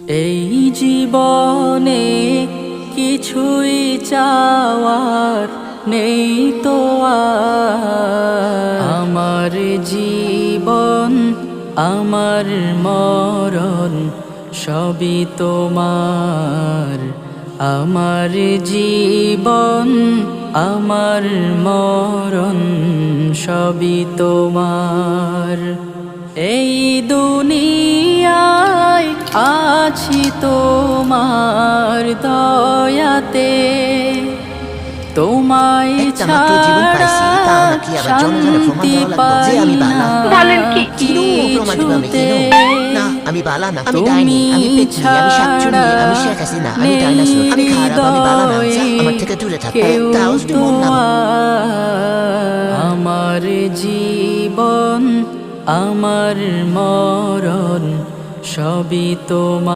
এই জীবনে কিছুই চাওয়ার নেই তো আর। আমার জীবন আমার মরণ সবই তোমার। আমার জীবন আমার মরণ সবই তোমার। এই দুনিয়ায় আছি তোমার দয়াতে, তোমায় ছাড়া শান্তি পাই না কিছুতে। আমি বালা না, আমি ডাইনি, আমি পেতনি, আমি শাকচুন্নি, আমি শেখ হাসিনা, আমি ডাইনোসর, আমি খারাপ, আমি বালা না। আমার থেকে দূরে থাক, তাও যদি মন না। আমার জীবন আমার মরণ সবই তোমার।